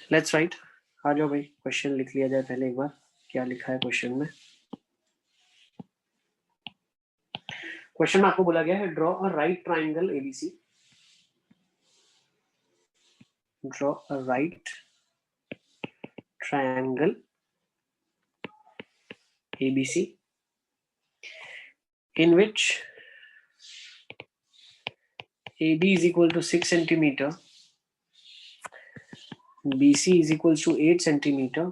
Let's write. आ जाओ भाई, question लिख लिया जाए पहले एक बार, क्या लिखा है क्वेश्चन में। क्वेश्चन में आपको बोला गया है draw a right triangle ABC, draw a right triangle ABC in which AB is equal to 6 centimeter, BC is equal to 8 centimeter,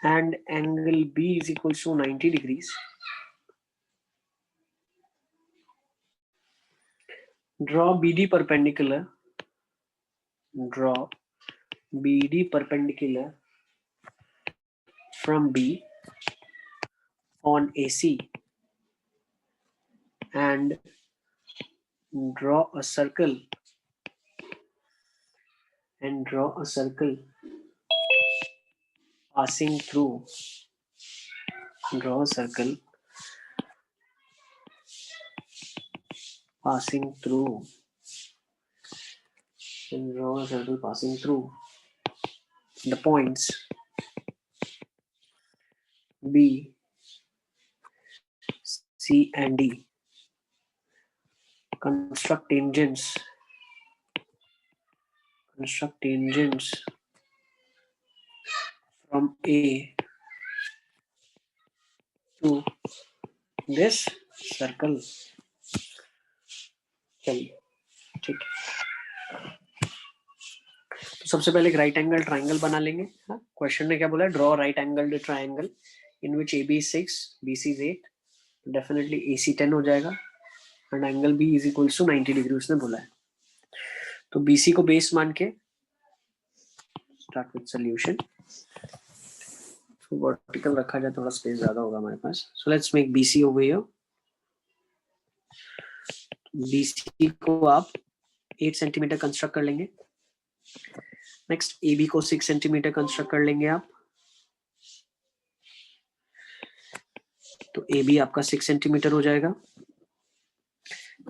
and angle B is equal to 90 degrees. Draw BD perpendicular. Draw BD perpendicular from B on AC and draw a circle passing through. Draw a circle passing through. And draw a circle passing through the points B, C, and D. Construct tangents from A to this circle. चलिए ठीक है, तो सबसे पहले एक right angle triangle बना लेंगे। Question ने क्या बोला है, draw right angle triangle in which AB is 6, BC is 8, definitely AC 10 हो जाएगा and angle B is equals to 90 degree उसने बोला है। तो BC को बेस मान के स्टार्ट विद सॉल्यूशन। वर्टिकल रखा जाए, थोड़ा स्पेस ज्यादा होगा हमारे पास। So let's make BC over here. BC को आप 8 सेंटीमीटर कंस्ट्रक्ट कर लेंगे। नेक्स्ट AB को 6 सेंटीमीटर कंस्ट्रक्ट कर लेंगे आप। तो AB आपका 6 सेंटीमीटर हो जाएगा।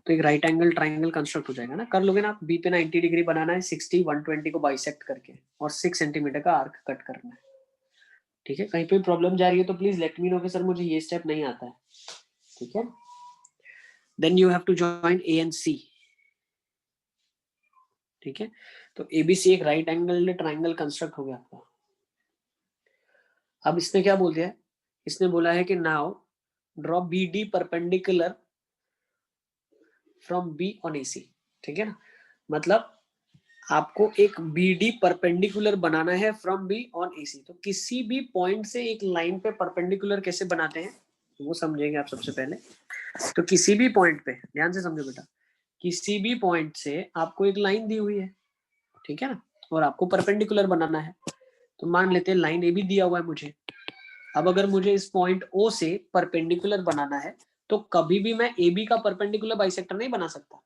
तो एक राइट एंगल ट्राइंगल कंस्ट्रक्ट हो जाएगा ना, कर लोगे ना आप। B पे 90 डिग्री बनाना है, 60 120 को बाइसेक्ट करके, और 6 सेंटीमीटर का आर्क कट करना है। ठीक है, कहीं पे प्रॉब्लम जा रही है तो प्लीज लेट मी नो कि सर मुझे ये स्टेप नहीं आता है। ठीक है, then you have to join A and C। ठीक है, तो ABC एक राइट एंगल ट्राइंगल कंस्ट्रक्ट हो गया आपका। अब इसने क्या बोल दिया है, इसने बोला है कि now draw BD perpendicular from B on AC। ठीक है ना, मतलब आपको एक BD परपेंडिकुलर बनाना है फ्रॉम B ऑन AC। तो किसी भी पॉइंट से एक लाइन पे परपेंडिकुलर कैसे बनाते हैं वो समझेंगे आप सबसे पहले। तो किसी भी पॉइंट पे, ध्यान से समझो बेटा, किसी भी पॉइंट से आपको एक लाइन दी हुई है, ठीक है ना, और आपको परपेंडिकुलर बनाना है। तो मान लेते हैं लाइन AB दिया हुआ है मुझे। अब अगर मुझे इस पॉइंट O से परपेंडिकुलर बनाना है तो कभी भी मैं AB का परपेंडिकुलर बाइसेक्टर नहीं बना सकता,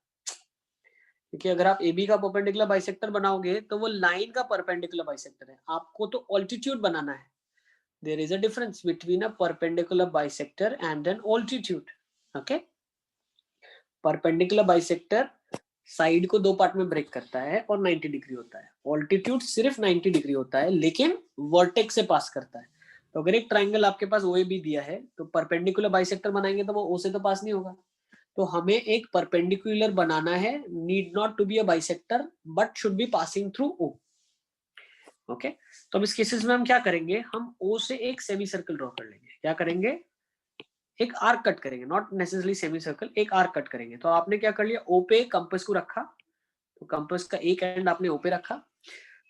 क्योंकि अगर आप AB का परपेंडिकुलर बाइसेक्टर बनाओगे तो वो लाइन का परपेंडिकुलर बाइसेक्टर है। आपको तो ऑल्टीट्यूड बनाना है। There is a difference between a perpendicular bisector and an altitude. Okay, perpendicular bisector side को दो पार्ट में ब्रेक करता है और 90 डिग्री होता है। ऑल्टीट्यूड सिर्फ 90 डिग्री होता है लेकिन वर्टेक्स से पास करता है। तो अगर एक ट्राइंगल आपके पास OAB दिया है तो परपेंडिकुलर बाइसेक्टर बनाएंगे तो वो O से तो पास नहीं होगा। तो हमें एक परपेंडिकुलर बनाना है, need not to be a bisector but should be passing through O। Okay, तो अब इस केसेस में हम क्या करेंगे, हम O से एक सेमी सर्कल ड्रॉ कर लेंगे। क्या करेंगे, एक आर्क कट करेंगे, नॉट नेसेसरली सेमी सर्कल, एक आर्क कट करेंगे। तो आपने क्या कर लिया, O पे कंपास को रखा, तो कंपास का एक एंड आपने O पे रखा,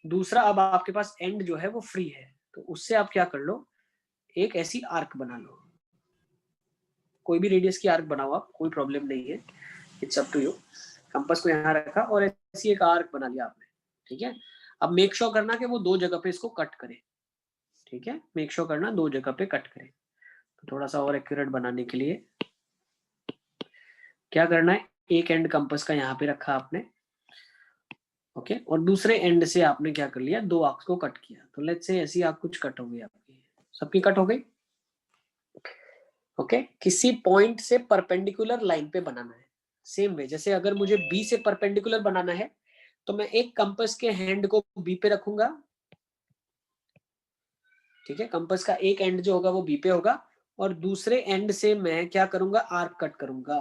दूसरा अब आपके पास एंड जो है वो फ्री है, तो उससे आप क्या कर लो, एक ऐसी आर्क बना लो। कोई भी रेडियस की आर्क बनाओ आप, कोई प्रॉब्लम नहीं है, it's up to you. Compass को यहाँ रखा और ऐसी एक आर्क बना लिया आपने। ठीक है, अब मेक श्योर करना कि वो दो जगह पे इसको कट करे। ठीक है, मेक श्योर करना दो जगह पे कट करे। तो थोड़ा सा और एक्यूरेट बनाने के लिए क्या करना है, एक एंड कंपास का यहाँ पे रखा आपने, ओके, और दूसरे एंड से आपने क्या कर लिया, दो आर्क्स को कट किया। तो लेट्स से ऐसी आर्क कुछ कट हो गई आपकी, सबकी कट हो गई। ओके, किसी पॉइंट से परपेंडिकुलर लाइन पे बनाना है। सेम वे जैसे अगर मुझे B से परपेंडिकुलर बनाना है तो मैं एक कंपास के हैंड को बी पे रखूंगा, ठीक है, कंपास का एक एंड जो होगा वो बी पे होगा, और दूसरे एंड से मैं क्या करूंगा, आर्क कट करूंगा।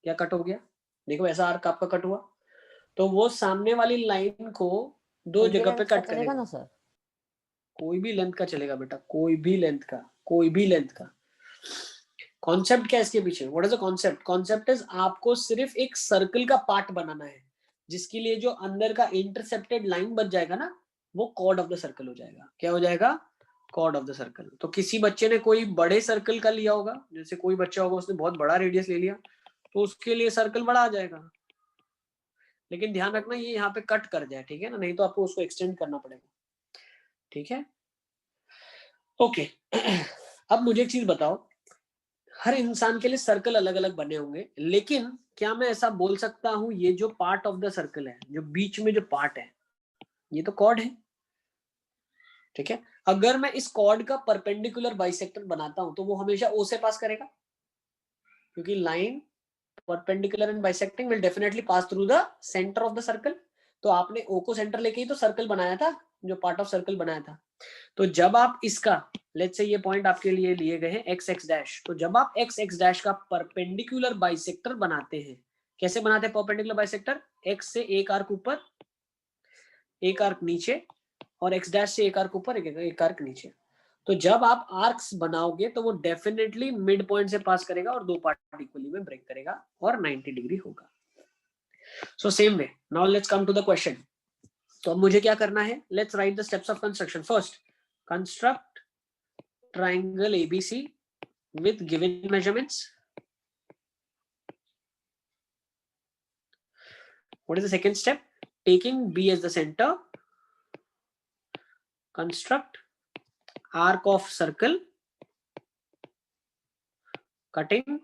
क्या कट हो गया, देखो ऐसा आर्क आपका कट हुआ, तो वो सामने वाली लाइन को दो जगह पे कट करेगा ना सर। कोई भी लेंथ का चलेगा बेटा, कोई भी लेंथ का, कोई भी लेंथ का। कॉन्सेप्ट क्या है इसके पीछे, what is the concept? Concept is आपको सिर्फ एक सर्कल का पार्ट बनाना है, जिसके लिए जो अंदर का इंटरसेप्टेड लाइन बच जाएगा ना, वो कॉर्ड ऑफ द सर्कल हो जाएगा। क्या हो जाएगा? Chord of the circle. तो किसी बच्चे ने कोई बड़े सर्कल का लिया होगा, जैसे कोई बच्चा होगा उसने बहुत बड़ा रेडियस ले लिया, तो उसके लिए सर्कल बड़ा आ जाएगा, लेकिन ध्यान रखना ये यहाँ पे कट कर जाए, ठीक है ना, नहीं तो आपको उसको एक्सटेंड करना पड़ेगा, ठीक है। ओके अब मुझे एक चीज बताओ, हर इंसान के लिए सर्कल अलग अलग बने होंगे, लेकिन क्या मैं ऐसा बोल सकता हूं ये जो पार्ट ऑफ द सर्कल है, जो बीच में जो पार्ट है, ये तो कॉर्ड है, ठीक है। अगर मैं इस कॉर्ड का परपेंडिकुलर बाइसेक्टर बनाता हूं तो वो हमेशा ओ से पास करेगा, क्योंकि line perpendicular and bisecting will definitely pass through the centre of the circle. तो आपने ओ को सेंटर लेके ही तो सर्कल बनाया था, जो पार्ट ऑफ सर्कल बनाया था। तो जब आप इसका, लेट्स से ये पॉइंट आपके लिए लिए गए हैं एक्स एक्स डैश, तो जब आप एक्स एक्स डैश का परपेंडिकुलर बाइसेक्टर बनाते हैं, कैसे बनाते हैं परपेंडिकुलर बाइसेक्टर? एक्स से एक आर्क ऊपर, एक आर्क नीचे, और एक्स डैश से एक आर्क ऊपर, एक आर्क नीचे। तो जब आप आर्क्स बनाओगे तो वो डेफिनेटली मिड पॉइंट से पास करेगा और दो पार्ट इक्वली में ब्रेक करेगा और 90 डिग्री होगा। So same way now let's come to the question. तो अब मुझे क्या करना है, let's write the steps of construction. First, construct triangle ABC with given measurements. What is the second step? Taking B as the center, construct arc of circle, cutting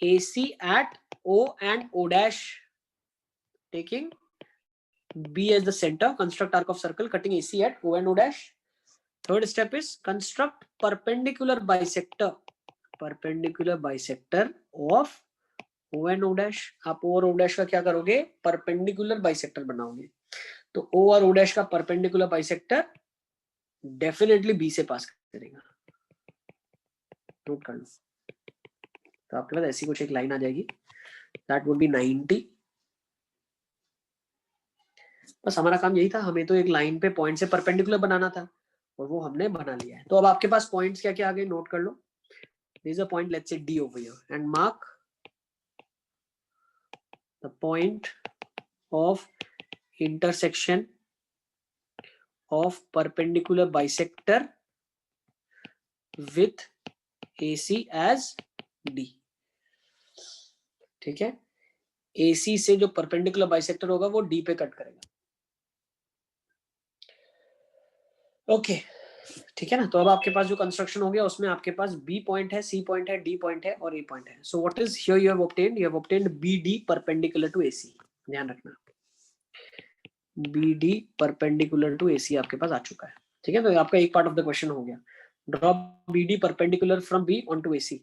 AC at O and O dash, taking B as the center, construct arc of circle, cutting AC at O and O dash. Third step is construct perpendicular bisector, perpendicular bisector of O and O dash. आप O और O dash का क्या करोगे, perpendicular bisector बनाओगे। तो O और O dash का perpendicular bisector definitely B से पास करेगा, नोट कर लो। तो आपके पास ऐसी कुछ एक लाइन आ जाएगी, दैट वुड बी 90। बस हमारा काम यही था, हमें तो एक लाइन पे पॉइंट से परपेंडिकुलर बनाना था और वो हमने बना लिया है। तो अब आपके पास पॉइंट्स क्या क्या आ गए, नोट कर लो। This is a point, let's say D over here, and mark the point of intersection of perpendicular bisector with AC as D, ठीक है। AC से जो परपेंडिकुलर बाइसेक्टर होगा वो D पे कट करेगा, ओके ठीक है ना। तो अब आपके पास जो कंस्ट्रक्शन हो गया उसमें आपके पास B पॉइंट है, C पॉइंट है, D पॉइंट है और A पॉइंट है। So what is here you have obtained, you have obtained BD perpendicular to AC। ध्यान रखना, BD परपेंडिकुलर टू AC आपके पास आ चुका है, ठीक है। तो आपका एक पार्ट ऑफ द क्वेश्चन हो गया, draw BD perpendicular from B onto AC।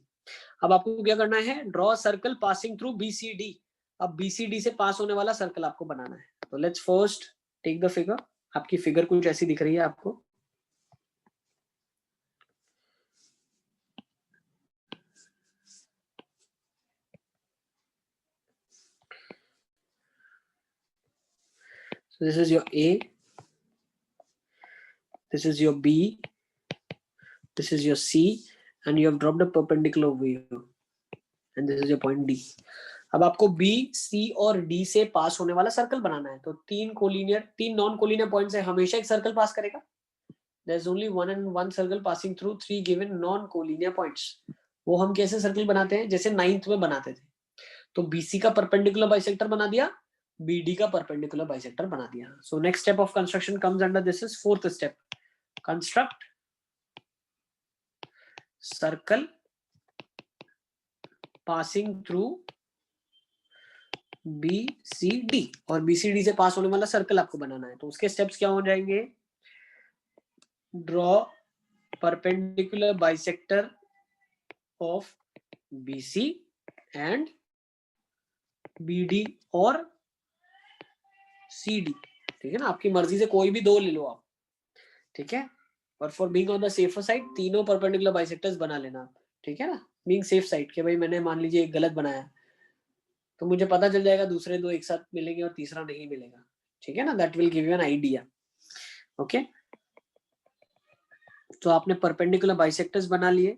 अब आपको क्या करना है, draw circle passing through BCD। अब BCD से पास होने वाला सर्कल आपको बनाना है। तो let's first take the figure. आपकी फिगर कुछ ऐसी दिख रही है आपको, so this is your A, this is your B, this is your C, and you have dropped a perpendicular over here, and this is your point D. अब आपको B, C और D से पास होने वाला सर्कल बनाना है। तो तीन non collinear point से हमेशा एक सर्कल पास करेगा। There is only one circle passing through three given non-collinear points. वो हम कैसे सर्कल बनाते हैं, जैसे 9th में बनाते थे। तो BC का परपेंडिकुलर बाइसेक्टर बना दिया, BD का परपेंडिकुलर बाइसेक्टर बना दिया। So next step of construction comes under this is fourth step. Construct circle passing through BCD, और BCD से पास होने वाला सर्कल आपको बनाना है। तो उसके स्टेप्स क्या हो जाएंगे, draw perpendicular bisector of BC and BD और CD, ठीक है ना, आपकी मर्जी से कोई भी दो ले लो आप, ठीक है, और for being on the safer side तीनों परपेंडिकुलर बाइसेक्टर्स बना लेना, ठीक है ना, बीइंग सेफ साइड के भाई मैंने मान लीजिए एक गलत बनाया तो मुझे पता चल जाएगा दूसरे दो एक साथ मिलेंगे और तीसरा नहीं मिलेगा, ठीक है ना, that will give you an idea. Okay, तो आपने परपेंडिकुलर बाइसेक्टर्स बना लिए।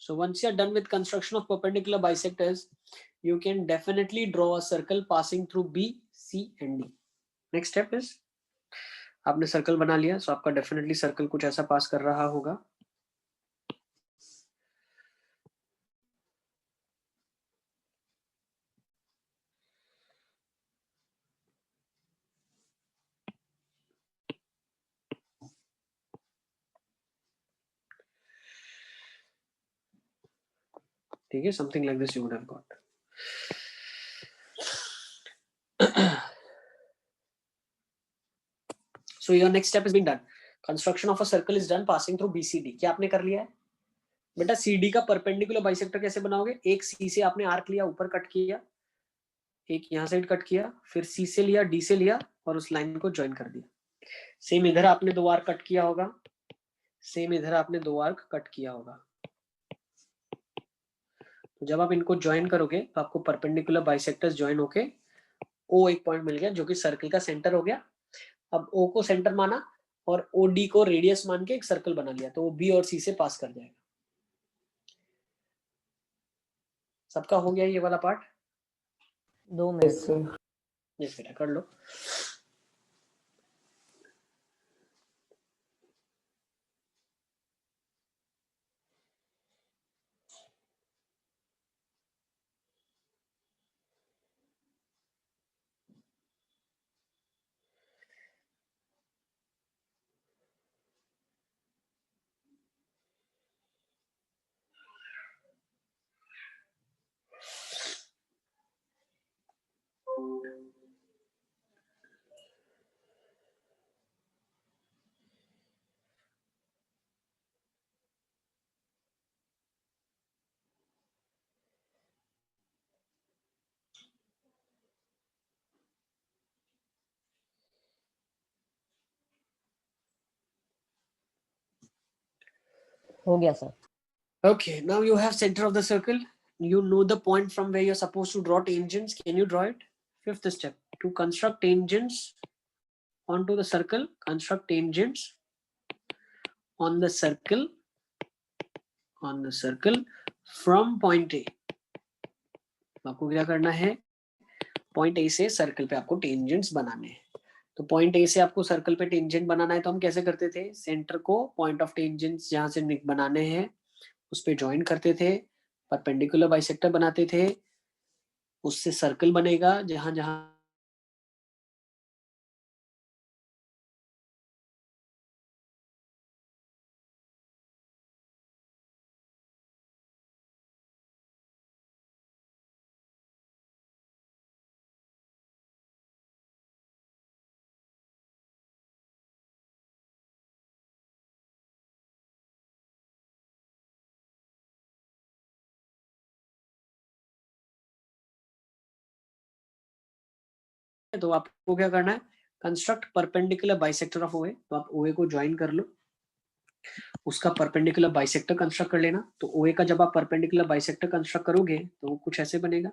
So once you are done with construction of perpendicular bisectors, you can definitely draw a circle passing through B, C and D. Next step is आपने circle बना लिया, so आपका definitely circle कुछ ऐसा पास कर रहा होगा। ठीक है, something like this you would have got. So your next step has been done. Construction of a circle is done passing through BCD. क्या आपने कर लिया है बेटा? CD का परपेंडिकुलर बाइसेक्टर कैसे बनाओगे? एक C से आपने आर्क लिया, ऊपर कट किया, एक यहाँ साइड कट किया, फिर C से लिया, D से लिया और उस लाइन को ज्वाइन कर दिया। सेम इधर आपने दो आर्क कट किया होगा, सेम इधर आपने दो आर्क कट किया होगा। तो जब आप इनको ज्वाइन करोगे तो आपको परपेंडिकुलर बाइसेक्टर्स ज्वाइन होके O एक पॉइंट मिल गया जो कि सर्कल का सेंटर हो गया। अब O को सेंटर माना और OD को रेडियस मान के एक सर्कल बना लिया, तो वो B और C से पास कर जाएगा। सबका हो गया ये वाला पार्ट? 2 मिनट यस बेटा, कर लो। हो गया sir. Okay, now you have center of the circle. You know the point from where you're supposed to draw tangents. Can you draw it? Fifth step, to construct tangents onto the circle. Construct tangents on the circle from point A. आपको क्या करना है? Point A से circle पे आपको tangents बनाने हैं। तो पॉइंट A से आपको सर्कल पे टेंजेंट बनाना है तो हम कैसे करते थे? सेंटर को पॉइंट ऑफ टेंजेंट्स जहां से बनाने हैं उस पे ज्वाइन करते थे, परपेंडिकुलर बाइसेक्टर बनाते थे, उससे सर्कल बनेगा जहां जहां तो आपको क्या करना है? Construct perpendicular bisector of OA। तो आप OA को ज्वाइन कर लो, उसका परपेंडिकुलर बाइसेक्टर कंस्ट्रक्ट कर लेना। तो OA का जब आप परपेंडिकुलर बाइसेक्टर कंस्ट्रक्ट करोगे तो वो कुछ ऐसे बनेगा।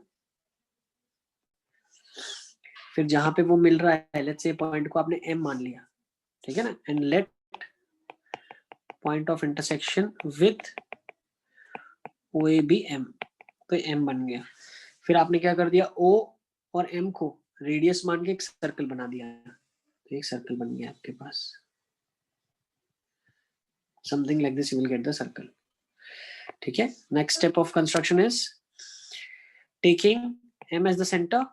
फिर जहां पे वो मिल रहा है, लेट्स से पॉइंट को आपने M मान लिया, ठीक है ना, and let point of intersection with OA be M, तो M बन गया। फिर आपने क्या कर दिया? O और M को रेडियस मान के एक सर्कल बना दिया, तो एक सर्कल बन गया आपके पास। Something like this you will get the circle. ठीक है, next step of construction is taking M as the center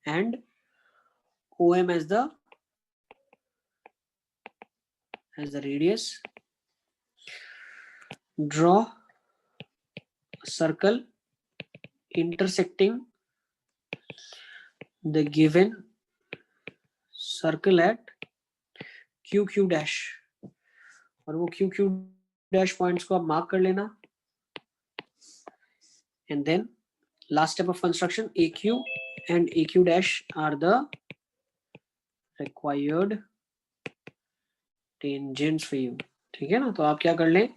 and OM as the radius. Draw a circle intersecting the given circle at QQ dash. और वो Q Q dash points को आप mark कर लेना and then last step of construction, AQ and AQ dash are the required tangents for you. ठीक है ना, तो आप क्या कर लें,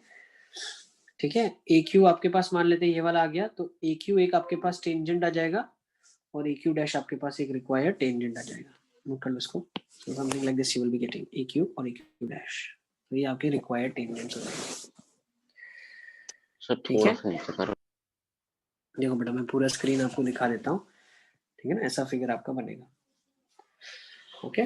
ठीक है, AQ आपके पास मान लेते हैं ये वाला आ गया, तो AQ एक आपके पास टेंजेंट आ जाएगा और AQ डैश आपके पास एक रिक्वायर्ड टेंजेंट आ जाएगा. नोट कर लो इसको. So something like this you will be getting AQ और AQ dash. तो ये आपके रिक्वायर्ड टेंजेंट्स हो जाएंगे. सर थोड़ा सा नीचे करो. देखो बेटा मैं पूरा स्क्रीन आपको दिखा देता हूँ, ठीक है ना, ऐसा फिगर आपका बनेगा. ओके